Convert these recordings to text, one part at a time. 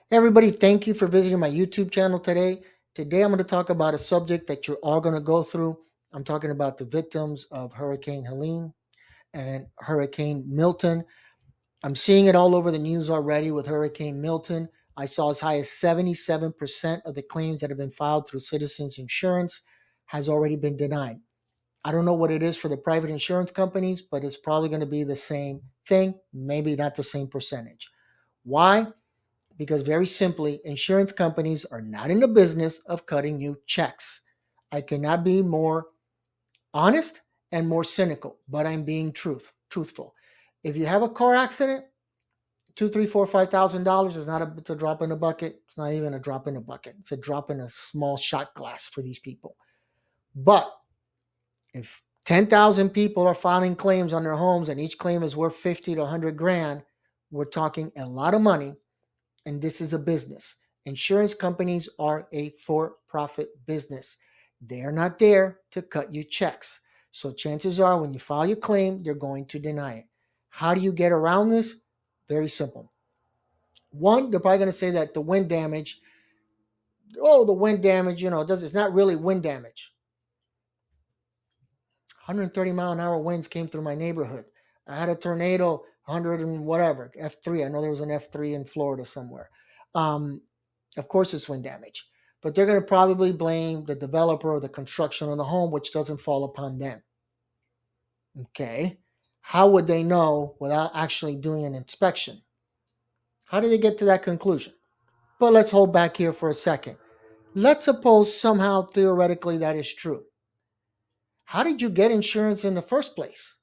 Hey everybody, thank you for visiting my YouTube channel today. Today I'm going to talk about a subject that you're all going to go through. I'm talking about the victims of Hurricane Helene and Hurricane Milton. I'm seeing it all over the news already with Hurricane Milton. I saw as high as 77% of the claims that have been filed through Citizens Insurance has already been denied. I don't know what it is for the private insurance companies, but it's probably going to be the same thing, maybe not the same percentage. Why? Because very simply, insurance companies are not in the business of cutting you checks. I cannot be more honest and more cynical, but I'm being truthful. If you have a car accident, two, three, four, $5,000 is not it's a drop in the bucket. It's not even a drop in a bucket. It's a drop in a small shot glass for these people. But if 10,000 people are filing claims on their homes and each claim is worth 50 to 100 grand, we're talking a lot of money. And this is a business. Insurance companies are a for-profit business. They are not there to cut you checks. So chances are when you file your claim, they're going to deny it. How do you get around this? Very simple. One, they're probably going to say that the wind damage, it's not really wind damage. 130 mile an hour winds came through my neighborhood. I had a tornado, 100 and whatever, F3. I know there was an F3 in Florida somewhere. Of course it's wind damage, but they're going to probably blame the developer or the construction on the home, which doesn't fall upon them. Okay. How would they know without actually doing an inspection? How do they get to that conclusion? But let's hold back here for a second. Let's suppose somehow theoretically that is true. How did you get insurance in the first place?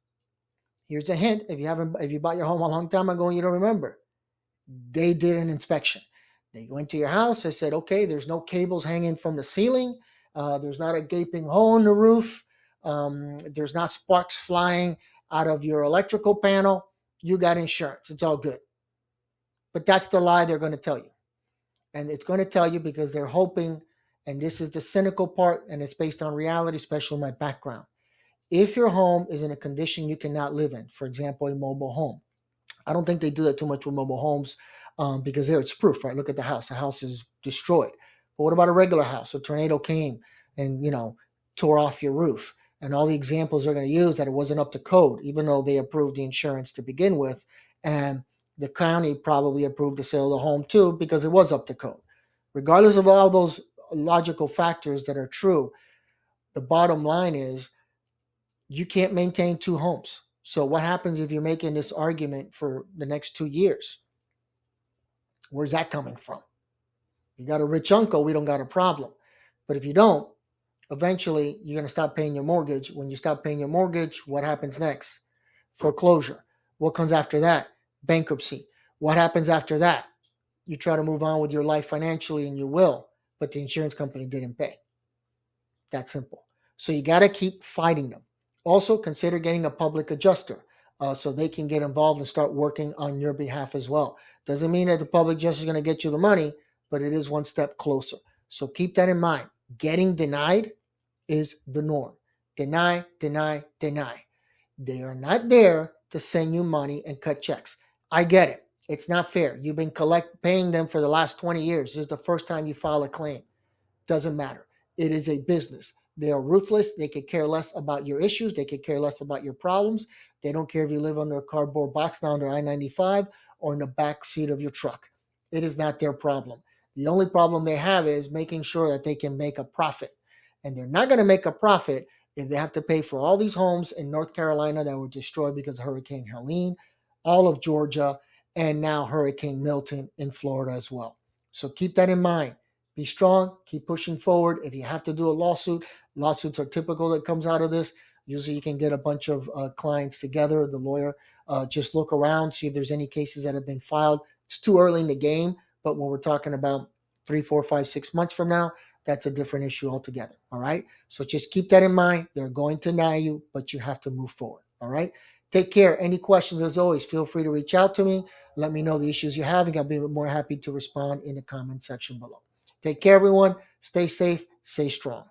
Here's a hint. If you bought your home a long time ago and you don't remember, they did an inspection. They went to your house. They said, okay, there's no cables hanging from the ceiling. There's not a gaping hole in the roof. There's not sparks flying out of your electrical panel. You got insurance. It's all good. But that's the lie they're going to tell you. And it's going to tell you because they're hoping, and this is the cynical part, and it's based on reality, especially my background. If your home is in a condition you cannot live in, for example, a mobile home. I don't think they do that too much with mobile homes because there it's proof, right? Look at the house. The house is destroyed. But what about a regular house? A tornado came and, tore off your roof. And all the examples they're going to use that it wasn't up to code, even though they approved the insurance to begin with. And the county probably approved the sale of the home too because it was up to code. Regardless of all those logical factors that are true, the bottom line is you can't maintain two homes. So what happens if you're making this argument for the next 2 years? Where's that coming from? You got a rich uncle, we don't got a problem. But if you don't, eventually you're going to stop paying your mortgage. When you stop paying your mortgage, what happens next? Foreclosure. What comes after that? Bankruptcy. What happens after that? You try to move on with your life financially and you will, but the insurance company didn't pay. That simple. So you got to keep fighting them. Also, consider getting a public adjuster so they can get involved and start working on your behalf as well. Doesn't mean that the public adjuster is going to get you the money, but it is one step closer. So keep that in mind. Getting denied is the norm. Deny, deny, deny. They are not there to send you money and cut checks. I get it. It's not fair. You've been paying them for the last 20 years. This is the first time you file a claim. Doesn't matter. It is a business. They are ruthless. They could care less about your issues. They could care less about your problems. They don't care if you live under a cardboard box down under I-95 or in the back seat of your truck. It is not their problem. The only problem they have is making sure that they can make a profit. And they're not going to make a profit if they have to pay for all these homes in North Carolina that were destroyed because of Hurricane Helene, all of Georgia, and now Hurricane Milton in Florida as well. So keep that in mind. Be strong, keep pushing forward. If you have to do a lawsuit, lawsuits are typical that comes out of this. Usually you can get a bunch of clients together, the lawyer, just look around, see if there's any cases that have been filed. It's too early in the game, but when we're talking about 3, 4, 5, 6 months from now, that's a different issue altogether, all right? So just keep that in mind. They're going to deny you, but you have to move forward, all right? Take care. Any questions, as always, feel free to reach out to me. Let me know the issues you're having. I'll be more happy to respond in the comment section below. Take care, everyone. Stay safe. Stay strong.